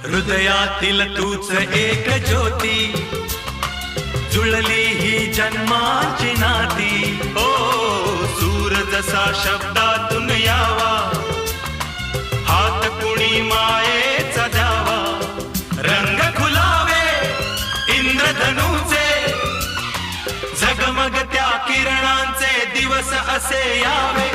हृदयातील तूच एक ज्योती, जुळली ही जन्माची नाती. ओ सूर जसा शब्दातून यावा, हात कुणी मायेचा द्यावा. रंग खुलावे इंद्रधनुचे, झगमग त्या किरणांचे दिवस असे यावे.